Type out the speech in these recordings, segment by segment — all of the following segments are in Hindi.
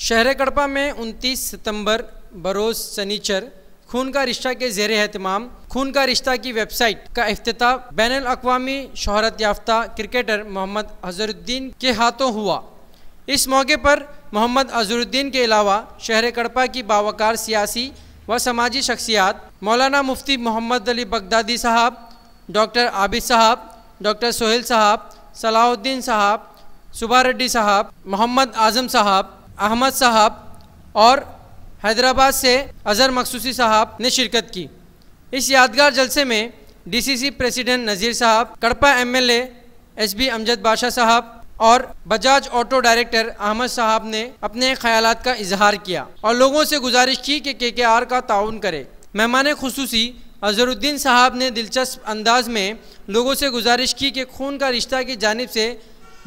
शहर कड़पा में 29 सितंबर बरोज़ सनीचर खून का रिश्ता के ज़ेर एहतमाम खून का रिश्ता की वेबसाइट का इफ्तिताह बैनुल अक़वामी शोहरत याफ्ता क्रिकेटर मोहम्मद अज़हरुद्दीन के हाथों हुआ। इस मौके पर मोहम्मद अज़हरुद्दीन के अलावा शहर कड़पा की बावकार सियासी व समाजी शख्सियात मौलाना मुफ्ती मोहम्मद अली बगदादी साहब, डॉक्टर आबिद साहब, डॉक्टर सोहेल साहब, सलाहुद्दीन साहब, सुबा रेड्डी साहब, मोहम्मद आज़म साहब, अहमद साहब और हैदराबाद से अज़हर मखसूसी साहब ने शिरकत की। इस यादगार जलसे में डीसीसी प्रेसिडेंट नज़ीर साहब, कड़पा एमएलए एसबी अमजद बादशाह साहब और बजाज ऑटो डायरेक्टर अहमद साहब ने अपने ख्यालात का इजहार किया और लोगों से गुजारिश की कि केकेआर का ताउन करे। मेहमान खुसूसी अज़हरुद्दीन साहब ने दिलचस्प अंदाज में लोगों से गुजारिश की कि खून का रिश्ता की जानिब से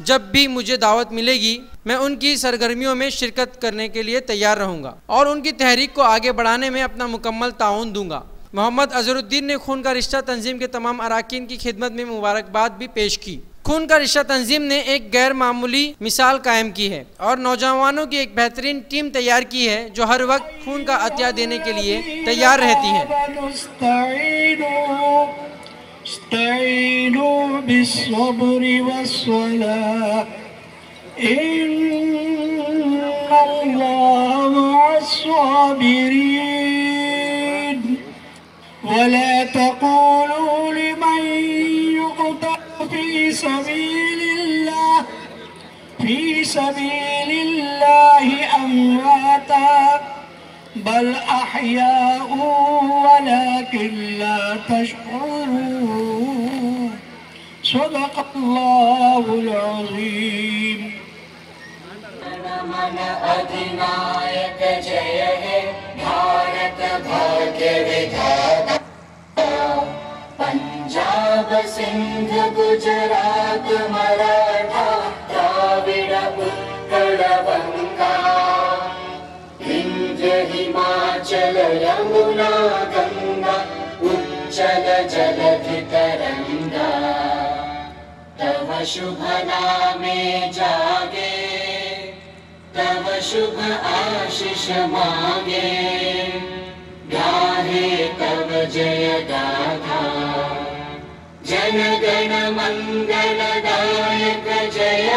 जब भी मुझे दावत मिलेगी मैं उनकी सरगर्मियों में शिरकत करने के लिए तैयार रहूँगा और उनकी तहरीक को आगे बढ़ाने में अपना मुकम्मल ताउन दूँगा। मोहम्मद अज़हरुद्दीन ने खून का रिश्ता तंजीम के तमाम अराकीन की खिदमत में मुबारकबाद भी पेश की। खून का रिश्ता तंजीम ने एक गैर मामूली मिसाल कायम की है और नौजवानों की एक बेहतरीन टीम तैयार की है जो हर वक्त खून का अतिया देने के लिए तैयार रहती है। फी सबीलिल्लाहि अमवाता बल अहयाउ वलाकिन ला तशऊरून सदक़ल्लाहुल अज़ीम। मन अधिनायक जय हे भारत भाग्य विधाता, पंजाब सिंध गुजरात मराठा द्राविड़ उत्कल बंगा, विंध्य हिमाचल यमुना गंगा उच्चल जलधि तरंगा, तव शुभ नामे जागे तव शुभ आशीष मांगे, गाहे तव जय गाथा जन गण मंगल दायक जय।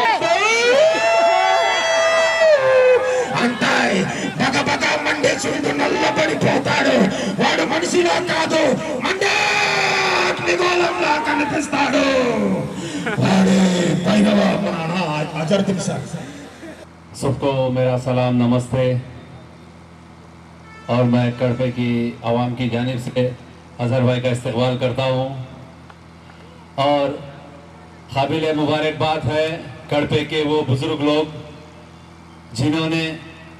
అంటాయి బగ బగ మండే చూడు నల్లబడిపోతాడు వాడు మనిషిలో కాదు మండే అగ్నిగోళంలా కనిపిస్తాడు వాడే పైనవ మన అజరుద్దీన్ సార్। सबको मेरा सलाम, नमस्ते। और मैं कड़पे की आवाम की जानिब से अज़हर भाई का इस्तकबाल करता हूँ और काबिल मुबारकबाद है कड़पे के वो बुज़ुर्ग लोग जिन्होंने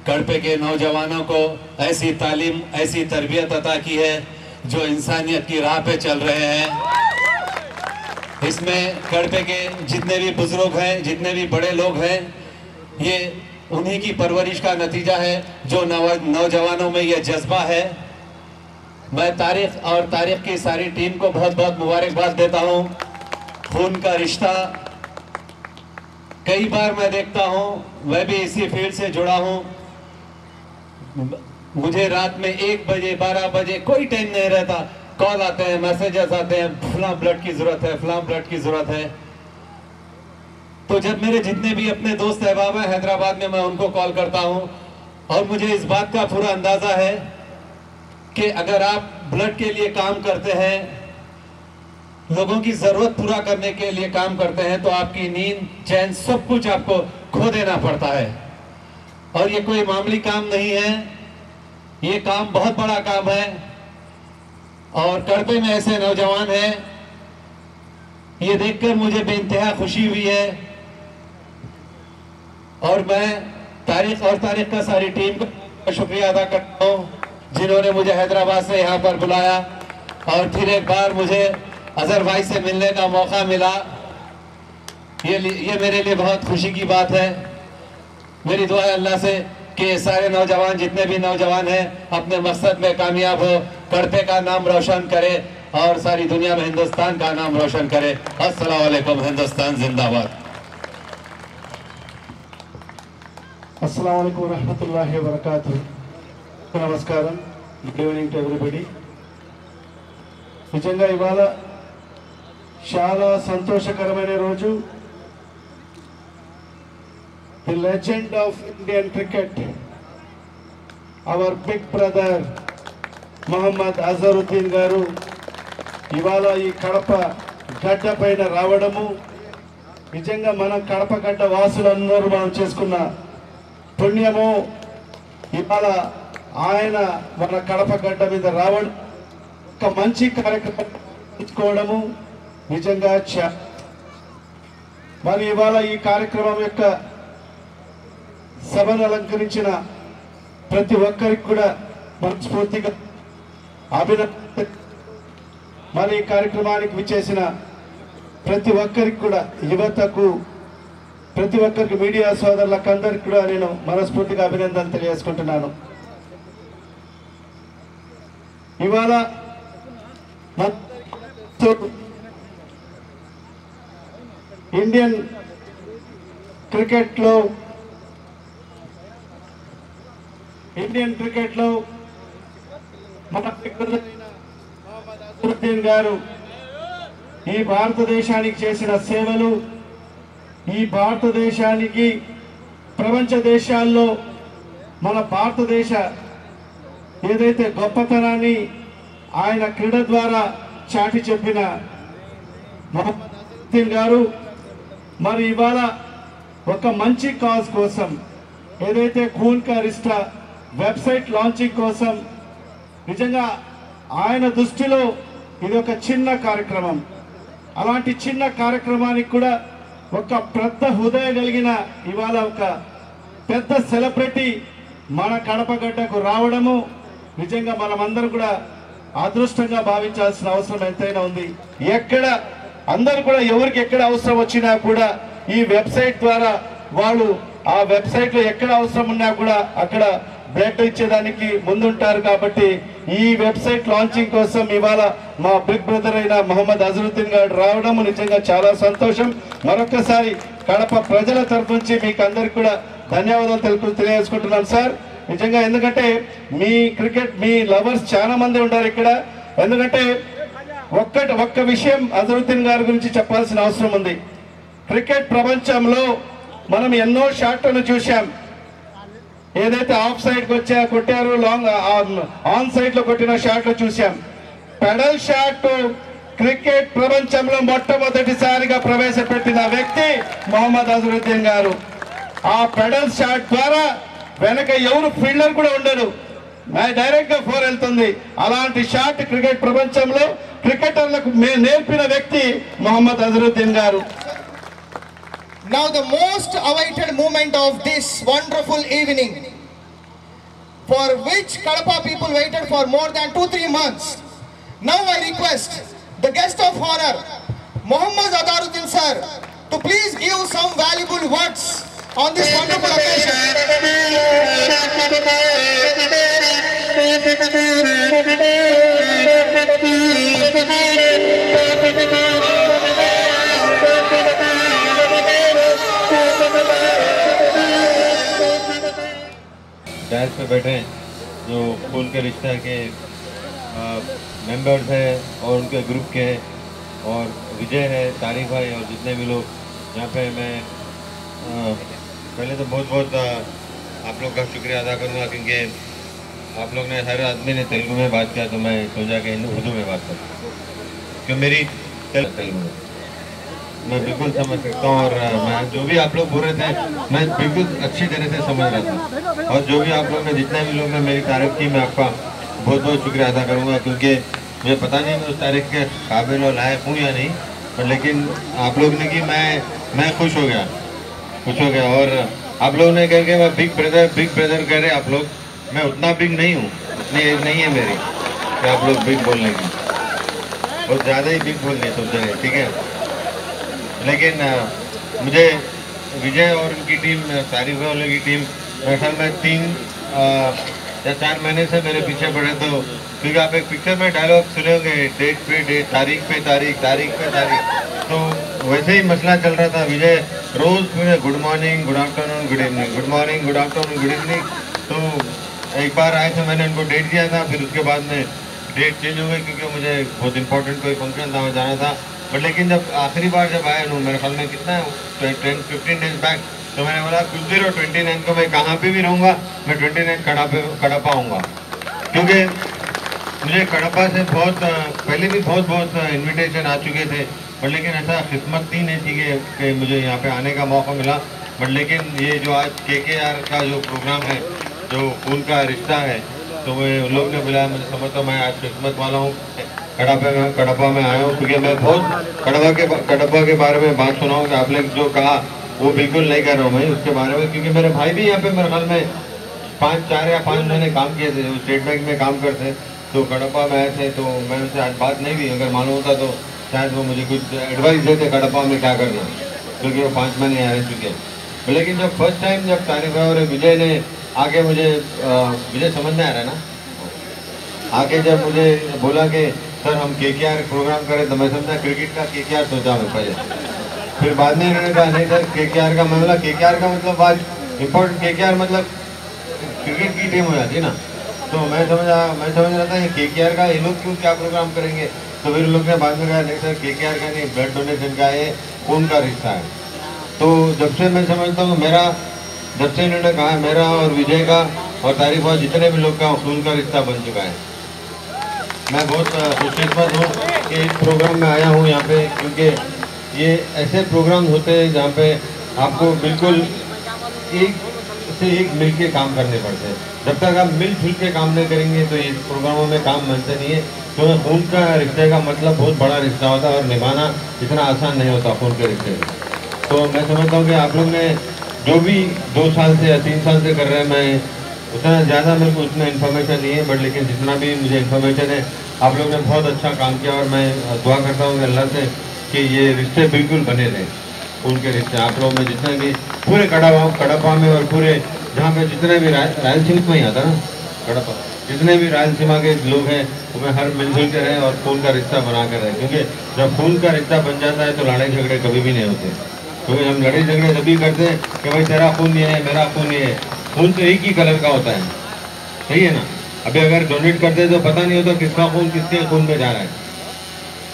कड़पे के नौजवानों को ऐसी तालीम, ऐसी तरबियत अता की है जो इंसानियत की राह पे चल रहे हैं। इसमें कड़पे के जितने भी बुज़ुर्ग हैं, जितने भी बड़े लोग हैं, ये उन्हीं की परवरिश का नतीजा है जो नौजवानों में ये जज्बा है। मैं तारीख और तारीख की सारी टीम को बहुत बहुत मुबारकबाद देता हूँ। खून का रिश्ता कई बार मैं देखता हूँ, मैं भी इसी फील्ड से जुड़ा हूँ। मुझे रात में 1 बजे 12 बजे कोई टाइम नहीं रहता, कॉल आते हैं, मैसेजेस आते हैं, फलां ब्लड की ज़रूरत है, फलां ब्लड की ज़रूरत है। तो जब मेरे जितने भी अपने दोस्त अहबाब हैं हैदराबाद में, मैं उनको कॉल करता हूं और मुझे इस बात का पूरा अंदाज़ा है कि अगर आप ब्लड के लिए काम करते हैं, लोगों की ज़रूरत पूरा करने के लिए काम करते हैं, तो आपकी नींद, चैन, सब कुछ आपको खो देना पड़ता है। और ये कोई मामूली काम नहीं है, ये काम बहुत बड़ा काम है। और कड़पे में ऐसे नौजवान हैं, ये देखकर मुझे बेइंतहा खुशी हुई है। और मैं तारीख का सारी टीम का शुक्रिया अदा करता हूँ जिन्होंने मुझे हैदराबाद से यहाँ पर बुलाया और फिर एक बार मुझे अज़हर भाई से मिलने का मौका मिला। ये मेरे लिए बहुत खुशी की बात है। मेरी दुआ है अल्लाह से कि सारे नौजवान, जितने भी नौजवान हैं, अपने मकसद में कामयाब हो, कड़पे का नाम रोशन करे और सारी दुनिया में हिंदुस्तान का नाम रोशन करे। अस्सलाम वालेकुम, हिंदुस्तान जिंदाबाद। अस्सलाम वालेकुम रहमतुल्लाहि व बरकातुहू. నమస్కారం. Good evening to everybody. నిజంగా ఇవాళ చాలా సంతోషకరమైన రోజు. The legend of Indian cricket, our big brother Mohammad Azharuddin garu ఇవాళ ఈ కడప గడ్డ పైన రావడము నిజంగా మన కడప గడ్డ వాసులందరూ మనం చేసుకున్న పుణ్యము. ఇవాళ ఆయన మన కడప గడ్డ మీద రావడం, ఒక మంచి కార్యక్రమం తీసుకోవడము నిజంగా మరి ఇవాళ ఈ కార్యక్రమం యొక్క సభను అలంకరించిన ప్రతి ఒక్కరికి కూడా మనస్ఫూర్తిగా అభినందన. మరి ఈ కార్యక్రమానికి విచ్చేసిన ప్రతి ఒక్కరికి కూడా, యువతకు, ప్రతి ఒక్కరికి, మీడియా సోదరులకు అందరికి కూడా నేను మనస్ఫూర్తిగా అభినందనలు తెలియజేసుకుంటున్నాను. ఇవాళ ఇండియన్ క్రికెట్లో మన అజరుద్దీన్ గారు ఈ భారతదేశానికి చేసిన సేవలు, ఈ భారతదేశానికి ప్రపంచ దేశాల్లో మన భారతదేశ ఏదైతే గొప్పతనాన్ని ఆయన క్రీడ ద్వారా చాటి చెప్పిన మొహమ్మద్ అజరుద్దీన్ గారు మరి ఇవాళ ఒక మంచి కాజ్ కోసం, ఏదైతే ఖూన్ కా రిష్తా వెబ్సైట్ లాంచింగ్ కోసం, నిజంగా ఆయన దృష్టిలో ఇది ఒక చిన్న కార్యక్రమం. అలాంటి చిన్న కార్యక్రమానికి కూడా ఒక పెద్ద హృదయం కలిగిన ఇవాళ ఒక పెద్ద సెలబ్రిటీ మన కడప గడ్డకు రావడము నిజంగా మనమందరం కూడా అదృష్టంగా భావించాల్సిన అవసరం ఎంతైనా ఉంది. ఎక్కడ అందరూ కూడా ఎవరికి ఎక్కడ అవసరం వచ్చినా కూడా ఈ వెబ్సైట్ ద్వారా వాళ్ళు ఆ వెబ్సైట్లో ఎక్కడ అవసరం ఉన్నా కూడా అక్కడ బ్లడ్ ఇచ్చేదానికి ముందుంటారు. కాబట్టి ఈ వెబ్సైట్ లాంచింగ్ కోసం ఇవాళ మా బిగ్ బ్రదర్ అయిన మొహమ్మద్ అజరుద్దీన్ గారు రావడం నిజంగా చాలా సంతోషం. మరొకసారి కడప ప్రజల తరఫు నుంచి మీకు అందరికి కూడా ధన్యవాదాలు తెలియజేసుకుంటున్నాను సార్. నిజంగా ఎందుకంటే మీ క్రికెట్, మీ లవర్స్ చాలా మంది ఉంటారు ఇక్కడ. ఎందుకంటే ఒక్క విషయం అజరుద్దీన్ గారి గురించి చెప్పాల్సిన అవసరం ఉంది. క్రికెట్ ప్రపంచంలో మనం ఎన్నో షాట్లను చూసాం. ఏదైతే ఆఫ్ సైడ్ కొట్టారు, లాంగ్ ఆన్ సైడ్ లో కొట్టిన షాట్లు చూసాం. పెడల్ షాట్ క్రికెట్ ప్రపంచంలో మొట్టమొదటిసారిగా ప్రవేశపెట్టిన వ్యక్తి మొహమ్మద్ అజరుద్దీన్ గారు. ఆ పెడల్ షాట్ ద్వారా వెనక ఎవరు ఫీల్డర్ కూడా ఉండడు, డైరెక్ట్ గా 4 వెళ్తుంది. అలాంటి షాట్ క్రికెట్ ప్రపంచంలో క్రికెటర్లకు నేర్పిన వ్యక్తి మొహమ్మద్ అజరుద్దీన్ గారు. Now the most awaited moment of this wonderful evening, for which Kadapa people waited for more than 2-3 months. Now I request the guest of honor, Mohammad Azaruddin sir, to please give some valuable words on this wonderful occasion. Dash पे बैठे हैं जो खून के रिश्ता के मेंबर्स हैं और उनके ग्रुप के हैं, और विजय है, तारिक भाई और जितने भी लोग यहाँ पे, मैं पहले तो बहुत आप लोग का शुक्रिया अदा करूँगा, क्योंकि आप लोग ने, हर आदमी ने तेलुगु में बात किया तो मैं सोचा कि उर्दू में बात करूँ, क्योंकि मेरी तेलुगु में मैं बिल्कुल समझ सकता हूँ। और मैं जो भी आप लोग बोल रहे थे मैं बिल्कुल अच्छी तरह से समझ रहा था, और जो भी आप लोग ने, जितने भी लोग ने मेरी तारीफ की, मैं आपका बहुत शुक्रिया अदा करूँगा, क्योंकि मुझे पता नहीं मैं उस तारीख के काबिल और लायक हूँ या नहीं, पर लेकिन आप लोग ने की मैं खुश हो गया। और आप लोग ने कह के मैं बिग ब्रदर कह रहे आप लोग, मैं उतना बिग नहीं हूँ, उतनी एज नहीं है मेरी कि आप लोग बिग बोलने की, बहुत ज़्यादा ही बिग बोलने सोच रहे, ठीक है। लेकिन मुझे विजय और उनकी टीम, तारीफ वाले की टीम, मेरे ख्याल में 3 या 4 महीने से मेरे पीछे पड़े, तो क्योंकि आप एक पिक्चर में डायलॉग सुने होंगे, डेट पे डेट, तारीख पे तारीख, तारीख पे तारीख, तो वैसे ही मसला चल रहा था। विजय रोज मुझे good morning, good afternoon, good evening, good morning, good afternoon, good evening. तो एक बार आए थे, मैंने उनको डेट दिया था, फिर उसके बाद में डेट चेंज हो गई क्योंकि मुझे बहुत इंपॉर्टेंट कोई फंक्शन था, वहाँ जाना था। बट लेकिन जब आखिरी बार जब आया हूँ, मेरे ख्याल में कितना है 10-15 डेज बैक, तो मैंने बोला कुछ देर 29 को मैं कहाँ पे भी रहूँगा, मैं 29 कड़पा आऊँगा। क्योंकि मुझे कड़पा से बहुत पहले भी बहुत इन्विटेशन आ चुके थे, बट लेकिन ऐसा किस्मत ही नहीं थी कि मुझे यहाँ पे आने का मौका मिला। बट लेकिन ये जो आज KKR का जो प्रोग्राम है, जो खून का रिश्ता है, तो मैं उन लोग ने बुलाया। मुझे समझता मैं आज किस्मत वाला हूँ, कड़पा में आया हूँ, क्योंकि मैं बहुत कड़पा के बारे में बात सुना हूँ कि आपने जो कहा वो बिल्कुल नहीं कर रहा हूँ मैं उसके बारे में, क्योंकि मेरे भाई भी यहाँ पे मेरे ख्याल में 4 या 5 महीने काम किए थे, वो स्टेट बैंक में काम करते, तो कड़पा में आए थे। तो मैं उनसे आज बात नहीं हुई, अगर मालूम होता तो शायद वो मुझे कुछ एडवाइस देते कड़पा में क्या करना, क्योंकि वो 5 महीने आ चुके। लेकिन जब फर्स्ट टाइम जब तारिफ और विजय ने आके मुझे विजय समझ में आ रहा है ना, आके जब मुझे बोला कि सर हम KKR प्रोग्राम करें, तो मैं समझा क्रिकेट का KKR सोचा मैं पहले। फिर बाद में इन्होंने कहा नहीं सर KKR का, मैं बोला KKR का मतलब आज इम्पोर्टेंट, KKR मतलब क्रिकेट की टीम हो जाती है ना। तो मैं समझ रहा था कि KKR का ये लोग क्यों क्या प्रोग्राम करेंगे। तो फिर लोग ने बाद में कहा नहीं सर KKR का नहीं, ब्लड डोनेशन का है, खून का रिश्ता है। तो जब से मैं समझता हूँ जब से इन्होंने कहा मेरा और विजय का और तारीफ और जितने भी लोग का खून का रिश्ता बन चुका है। मैं बहुत खुशकिस्मत हूँ कि इस प्रोग्राम में आया हूँ यहाँ पे, क्योंकि ये ऐसे प्रोग्राम होते हैं जहाँ पे आपको बिल्कुल एक मिल के काम करने पड़ते हैं। जब तक आप मिलजुल के काम नहीं करेंगे तो इस प्रोग्रामों में काम बनते नहीं है। तो खून का रिश्ते का मतलब बहुत बड़ा रिश्ता होता है और निभाना इतना आसान नहीं होता खून के रिश्ते में। तो मैं समझता हूँ कि आप लोग ने जो भी 2 साल से या 3 साल से कर रहे हैं, मैं उतना ज़्यादा मेरे को उतना इन्फॉर्मेशन नहीं है, बट लेकिन जितना भी मुझे इन्फॉर्मेशन है आप लोग ने बहुत अच्छा काम किया। और मैं दुआ करता हूँ अल्लाह से कि ये रिश्ते बिल्कुल बने रहें, उनके रिश्ते आप लोग में जितने भी पूरे कड़पा में और पूरे जहाँ पे जितने भी रायलसीमा में ही आता ना कड़पा, जितने भी रायलसीमा के लोग हैं वो हर मिलजुल के रहें और खून का रिश्ता बना कर रहें। क्योंकि जब खून का रिश्ता बन जाता है तो लड़ाई झगड़े कभी भी नहीं होते। क्योंकि हम लड़ाई झगड़े तभी करते हैं कि भाई तेरा खून ये है, मेरा खून ये है। खून तो एक ही कलर का होता है, सही है ना। अभी अगर डोनेट करते हैं तो पता नहीं होता किसका खून किसके खून में जा रहा है,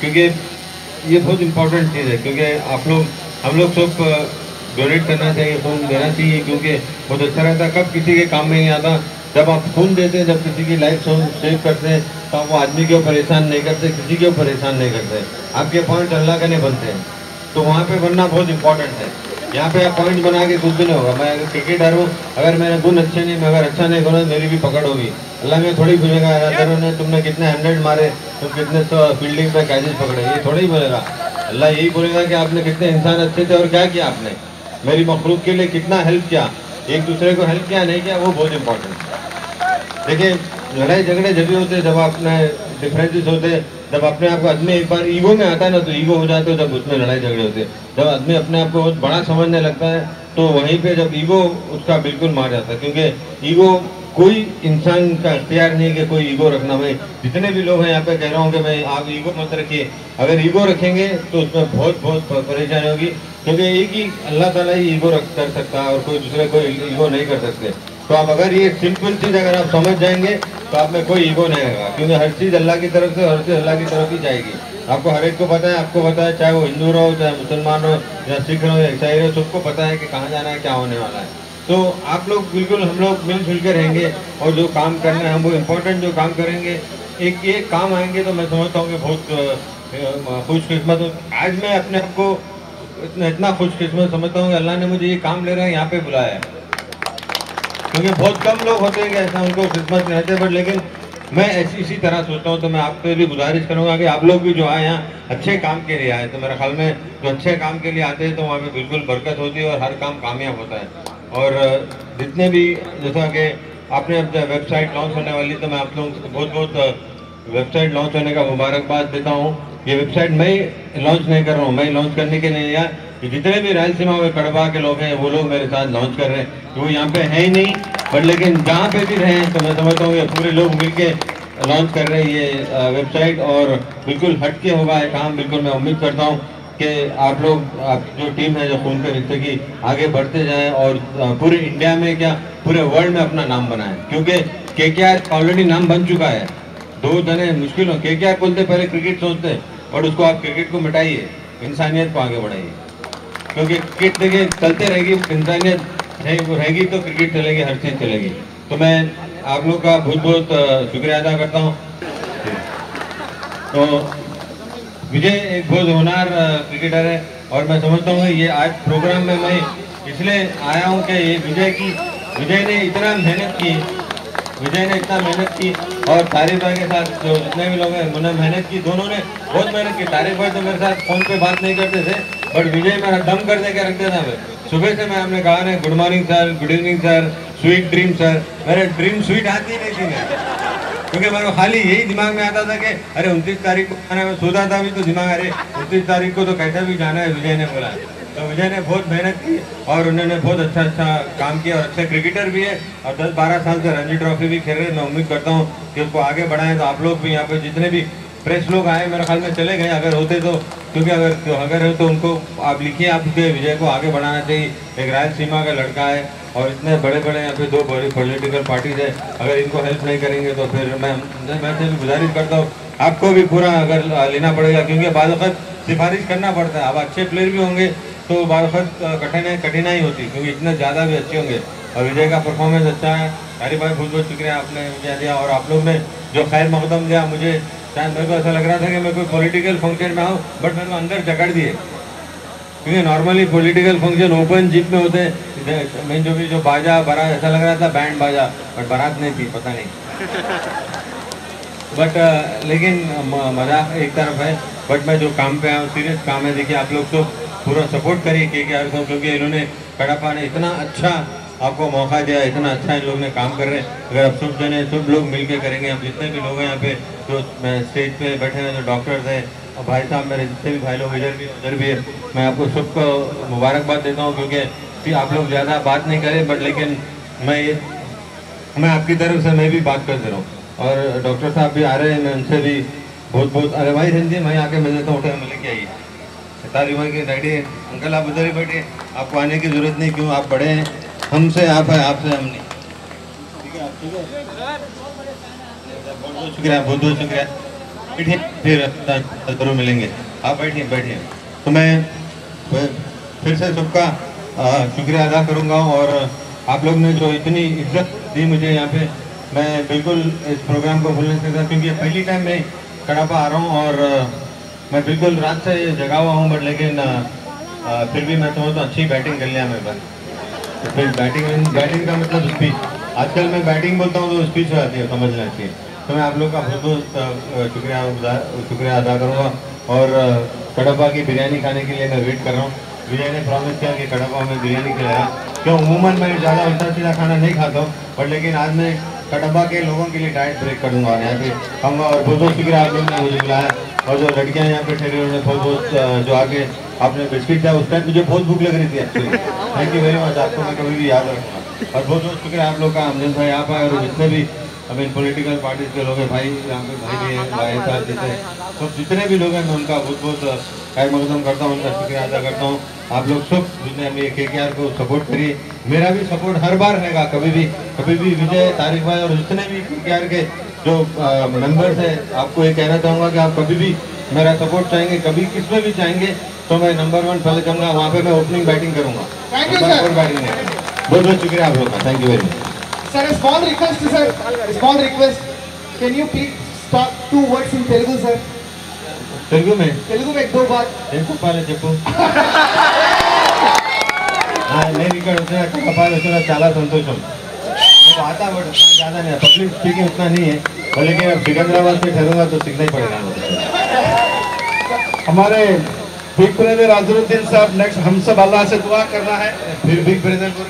क्योंकि ये बहुत इंपॉर्टेंट चीज़ है। क्योंकि हम लोग सब डोनेट करना चाहिए, खून देना चाहिए, क्योंकि बहुत अच्छा रहता है। कब किसी के काम में नहीं आता, जब आप खून देते हैं, जब किसी की लाइफ सेव करते हैं, तो आप वो आदमी को परेशान नहीं करते, किसी को परेशान नहीं करते। आपके पॉइंट अल्लाह के नहीं बनते हैं, तो वहाँ पे बनना बहुत इंपॉर्टेंट है। यहाँ पे आप पॉइंट बना के कुछ भी नहीं होगा। मैं अगर क्रिकेटर हूँ, अगर मेरे गुण अच्छे नहीं, मैं अगर अच्छा नहीं करूँ, मेरी भी पकड़ होगी। अल्लाह में थोड़ी पूछेगा यार तुमने कितने 100 मारे, तुम कितने फील्डिंग पे कैचेस पकड़े, ये थोड़ी ही बोलेगा। अल्लाह यही बोलेगा कि आपने कितने इंसान अच्छे थे और क्या किया आपने, मेरी मखलूक के लिए कितना हेल्प किया, एक दूसरे को हेल्प किया नहीं किया, वो बहुत इंपॉर्टेंट है। देखिए लड़ाई झगड़े जब भी होते, जब अपने डिफरेंसेस होते, जब अपने आप को आदमी एक बार ईगो में आता है ना, तो ईगो हो जाते हो, जब उसमें लड़ाई झगड़े होते। जब आदमी अपने आप को बहुत बड़ा समझने लगता है तो वहीं पे जब ईगो उसका बिल्कुल मार जाता है। क्योंकि ईगो कोई इंसान का इख्तियार नहीं है कि कोई ईगो रखना। मैं जितने भी लोग हैं यहाँ पे कह रहा हूँ कि मैं आप ईगो मत रखिए। अगर ईगो रखेंगे तो उसमें बहुत परेशानी होगी, क्योंकि एक ही अल्लाह ताला ही ईगो कर सकता है और कोई दूसरे को ईगो नहीं कर सकते। तो आप अगर ये सिंपल चीज़ अगर आप समझ जाएंगे तो आप में कोई ईगो नहीं रहेगा, क्योंकि हर चीज़ अल्लाह की तरफ से, हर चीज़ अल्लाह की तरफ ही जाएगी। आपको हर एक को पता है, आपको पता है, चाहे वो हिंदू रहो, चाहे मुसलमान हो, या सिख रहो, या ईसाई रहो, सबको पता है कि कहाँ जाना है, क्या होने वाला है। तो आप लोग बिल्कुल, हम लोग मिलजुल के रहेंगे और जो काम करना है हम वो इम्पोर्टेंट जो काम करेंगे, एक काम आएंगे, तो मैं समझता हूँ कि बहुत खुशकिस्मत हूँ। आज मैं अपने आप को इतना खुशकिस्मत समझता हूँ कि अल्लाह ने मुझे ये काम ले रहा है, यहाँ पे बुलाया है। क्योंकि बहुत कम लोग होते हैं कि ऐसा उनको किस्मत नहीं रहते, बट लेकिन मैं इसी तरह सोचता हूँ। तो मैं आपसे भी गुजारिश करूँगा कि आप लोग भी जो आए यहाँ अच्छे काम के लिए आए। तो मेरे ख्याल में जो अच्छे काम के लिए आते हैं तो वहाँ पे बिल्कुल बरकत होती है और हर काम कामयाब होता है। और जितने भी, जैसा कि आपने अब वेबसाइट लॉन्च होने वाली, तो मैं आप लोगों को बहुत वेबसाइट लॉन्च होने का मुबारकबाद देता हूँ। ये वेबसाइट मैं लॉन्च नहीं कर रहा हूँ, मैं लॉन्च करने के लिए या जितने भी रायलसीमा में कड़वा के लोग हैं वो लोग मेरे साथ लॉन्च कर रहे हैं। वो यहाँ पे है ही नहीं, बट लेकिन जहाँ पे भी रहें तो मैं समझता हूँ ये पूरे लोग मिलके लॉन्च कर रहे हैं ये वेबसाइट, और बिल्कुल हटके होगा ये काम, बिल्कुल मैं उम्मीद करता हूँ। कि आप लोग, आप जो टीम है जो खून के रिश्ते की, आगे बढ़ते जाएं और पूरे इंडिया में क्या पूरे वर्ल्ड में अपना नाम बनाएं, क्योंकि केकेआर ऑलरेडी नाम बन चुका है। 2 जने मुश्किल हो, केकेआर बोलते पहले क्रिकेट सोचते, और उसको आप क्रिकेट को मिटाइए, इंसानियत को आगे बढ़ाइए, क्योंकि क्रिकेट देखिए चलते रहेगी, इंसानियत रहेगी तो क्रिकेट चलेगी, हर चीज़ चलेगी। तो मैं आप लोग का बहुत बहुत शुक्रिया अदा करता हूँ। तो विजय एक बहुत होनहार क्रिकेटर है, और मैं समझता हूँ ये आज प्रोग्राम में मैं इसलिए आया हूँ कि ये विजय ने इतना मेहनत की, और तारिक भाई के साथ जो जितने भी लोग हैं उन्होंने मेहनत की, दोनों ने बहुत मेहनत की। तारिक भाई तो मेरे साथ फोन पे बात नहीं करते थे, बट विजय मेरा दम कर दे के रख देता है। सुबह से मैं हमने कहा ना good morning sir, good evening sir, sweet dream sir, मेरे ड्रीम स्वीट आती नहीं थी मैं, क्योंकि मेरे को खाली यही दिमाग में आता था कि अरे 29 तारीख को जाना है। मैं सोता था भी तो दिमाग, अरे 29 तारीख को तो कैसे भी जाना है, विजय ने बोला। तो विजय ने बहुत मेहनत की और उन्होंने बहुत अच्छा काम किया, और अच्छे क्रिकेटर भी है, और 10-12 साल से रणजी ट्रॉफी भी खेल रहे हैं। मैं उम्मीद करता हूँ कि उसको आगे बढ़ाएं। तो आप लोग भी यहाँ पे जितने भी प्रेस लोग आए, मेरे ख्याल में चले गए अगर होते तो, क्योंकि अगर हो तो उनको आप लिखिए, आपके विजय को आगे बढ़ाना चाहिए। एक रायलसीमा का लड़का है, और इतने बड़े यहाँ पे 2 बड़ी पॉलिटिकल पार्टीज है, अगर इनको हेल्प नहीं करेंगे तो फिर मैं से भी गुजारिश करता हूँ आपको भी पूरा अगर लेना पड़ेगा, क्योंकि बाद वक्त सिफारिश करना पड़ता है। अब अच्छे प्लेयर भी होंगे तो बाद वक्त कठिनाई होती, क्योंकि इतने ज़्यादा भी अच्छे होंगे। और विजय का परफॉर्मेंस अच्छा है। तारिक भाई बहुत बहुत शुक्रिया, आपने मुझे दिया, और आप लोग ने जो खैर मकदम दिया, मुझे शायद मेरे को ऐसा लग रहा था कि मैं कोई पॉलिटिकल फंक्शन में आऊँ, बट मेरे को अंदर जकड़ दिए, क्योंकि normally political function open zip में होते हैं। मैं जो बाजा बारात, ऐसा लग रहा था बैंड बाजा, बट बारात नहीं थी, पता नहीं। बट लेकिन मजाक एक तरफ है, बट मैं जो काम पे आया हूँ सीरियस काम है। देखिए आप लोग तो पूरा सपोर्ट करिए केकेआर को, क्योंकि इन्होंने कड़ापा ने इतना अच्छा आपको मौका दिया, इतना अच्छा इन लोग ने काम कर रहे हैं। अगर आप सब लोग मिलकर करेंगे, हम जितने भी लोग हैं यहाँ पे जो स्टेज पे बैठे हैं, जो डॉक्टर्स हैं और भाई साहब मेरे जितने भी भाई लोग इधर भी उधर भी है, मैं आपको सबको मुबारकबाद देता हूँ, क्योंकि आप लोग ज़्यादा बात नहीं करें, बट लेकिन मैं आपकी तरफ से मैं भी बात कर दे रहा हूँ। और डॉक्टर साहब भी आ रहे हैं, मैं उनसे भी बहुत अरे भाई संजय मैं आके मिल देता हूँ, उठे मिल के आइए। तारिक भाई के डैडी अंकल आप उधर ही बैठे, आपको आने की जरूरत नहीं, क्यों आप बड़े हैं, हमसे आप है, आपसे हम नहीं। ठीक है, ठीक है, बहुत शुक्रिया। बैठिए, फिर जरूर मिलेंगे। आप बैठिए। तो मैं फिर से सबका शुक्रिया अदा करूँगा, और आप लोग ने जो इतनी इज्जत दी मुझे यहाँ पे, मैं बिल्कुल इस प्रोग्राम को भूल नहीं सकता, क्योंकि पहली टाइम मैं कड़ापा आ रहा हूँ, और मैं बिल्कुल रात से जगा हुआ हूँ, बट लेकिन फिर भी मैं समझता हूँ अच्छी बैटिंग कर लिया मेरे पास। तो फिर बैटिंग का मतलब स्पीच, आजकल मैं बैटिंग बोलता हूँ तो स्पीच हो जाती है, समझना चाहिए। तो मैं आप लोग का बहुत शुक्रिया अदा करूँगा, और कड़ापा की बिरयानी खाने के लिए मैं वेट कर रहा हूँ। विजय ने प्रॉमिस किया कि कड़ापा में बिरयानी खिलाया, क्यों अमूमन मैं ज़्यादा उल्टा सीधा खाना नहीं खाता हूँ, बट लेकिन आज मैं कड़ापा के लोगों के लिए डाइट ब्रेक कर दूँगा, और यहाँ पे खाऊँगा। और बहुत शुक्रिया आप लोगों ने मुझे बुलाया, और जो लड़कियाँ यहाँ पे ठहरी उन्होंने बहुत जो आगे आपने बिस्किट दिया, उस टाइम मुझे बहुत भूख लग रही थी actually. Thank you very much, आपको मैं कभी भी याद रखूँगा। और बहुत शुक्रिया आप लोग का, अमजद भाई आप आए, और जितने भी अभी पॉलिटिकल पार्टीज के लोग हैं, भाई यहाँ पे भाई भी हैं, भाई साहब जैसे तो जितने भी लोग हैं, मैं उनका बहुत खैर मकदम करता हूँ, उनका शुक्रिया अदा करता हूँ। आप लोग सब जितने हमें केकेआर को सपोर्ट करिए, मेरा भी सपोर्ट हर बार रहेगा, कभी भी विजय, तारिक भाई और जितने भी केकेआर के जो मेंबर्स हैं, आपको ये कहना चाहूँगा कि आप कभी भी मेरा सपोर्ट चाहेंगे, कभी किस में भी चाहेंगे, तो मैं नंबर 1 पहले जाऊँगा, वहाँ पे मैं ओपनिंग बैटिंग करूँगा। बहुत शुक्रिया आप लोग का, thank you very much. Sir, a small request, sir. A small request. Can you please talk 2 words in Telugu, sir? Telugu में 2 बात. చెప్పు. నేను ఇక్కడ వచ్చిన వచ్చిన చాలా సంతోషం. मैं आता बट उतना ज़्यादा नहीं है, पब्लिक स्पीकिंग उतना नहीं है, लेकिन अब सिकंदराबाद से ठहरूंगा तो सीखना ही पड़ेगा। हमारे बिग ब्रदर अजरुद्दीन साहब नेक्स्ट, हम सब अल्लाह से दुआ करना है, फिर बिग ब्रदर को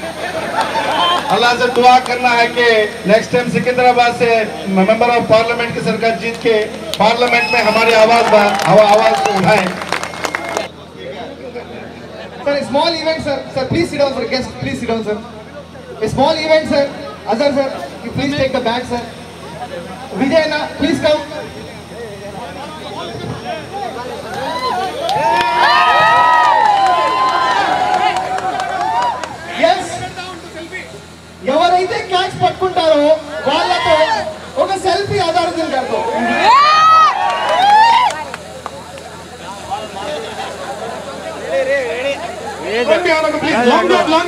अल्लाह से दुआ करना है कि नेक्स्ट टाइम सिकंदराबाद से मेंबर ऑफ पार्लियामेंट की सरकार जीत के पार्लियामेंट में हमारी आवाज को उठाएं। Sir, a small event, sir. Sir, please sit down, sir. Guest, please sit down, sir. A small event, sir. Azhar, sir, you please take the bag, sir. Vijay, na, please come.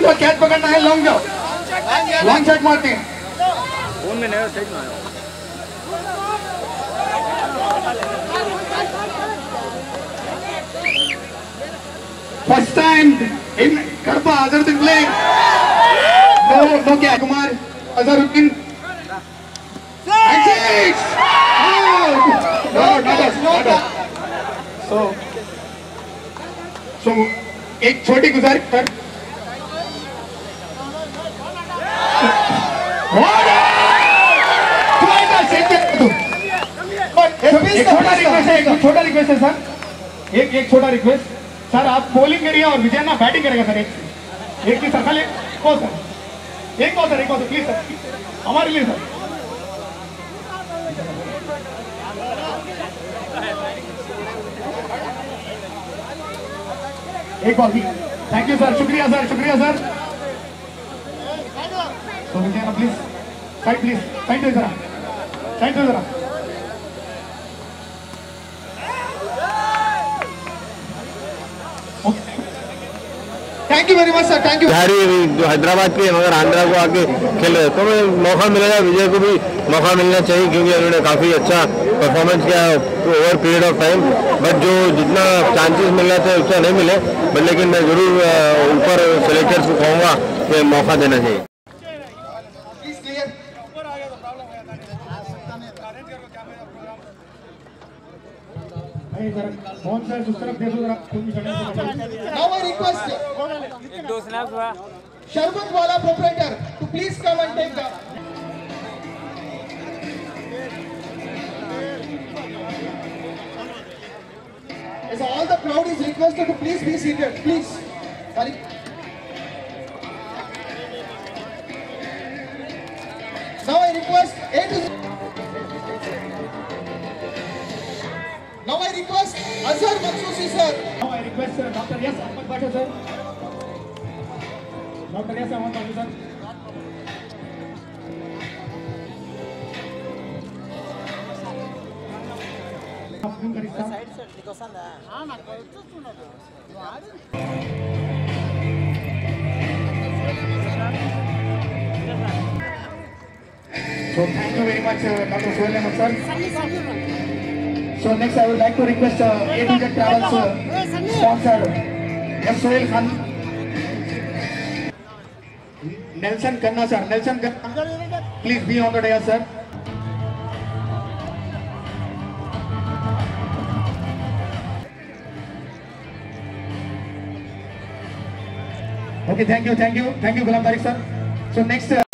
जो कैच पकड़ना है लॉन्ग जाओ, लॉन्ग शॉट मारते हैं। First time in Kadapa Azharuddin playing. No क्या Kumar Azharuddin. And six. Not us. So एक छोटी गुजारिश पर छोटा रिक्वेस्ट है सर, एक छोटा रिक्वेस्ट सर, आप बॉलिंग करिए और विजय ना बैटिंग करेगा सर। एक सर खाली सर, एक सर प्लीज सर, हमारे लिए सर। एक बॉल, थैंक यू सर, शुक्रिया सर, शुक्रिया सर। तो विजय ना प्लीज साइड, प्लीज साइड दे जरा, साइड दे जरा। Thank you very much sir, thank you. जो हैदराबाद के मगर आंध्रा को आके खेले तो मैं मौका मिलेगा, विजय को भी मौका मिलना चाहिए क्योंकि उन्होंने काफ़ी अच्छा परफॉर्मेंस किया over period of time. But जो जितना चांसेस मिलना था उसका नहीं मिले, बट लेकिन मैं जरूर ऊपर सेलेक्टर्स को कहूँगा कि मौका देना चाहिए। Now I request Sharbat Wala proprietor to please come and take the. As all the crowd is requested to please be seated, please. Sorry. Now I request A to. Now I request Azhar Makhsusi sir. Now I request Dr. Yes Ahmad Bhatta sir. Dr. Yes Ahmad Bhatta sir. So thank you very much Dr. Sohail Ahmed sir. So next I would like to request A to Z Travels sponsor S. Sohail Khan. Nelson Khanna sir, Nelson Khanna, please be on the dais sir. Okay, thank you Gulam Tariq sir. So next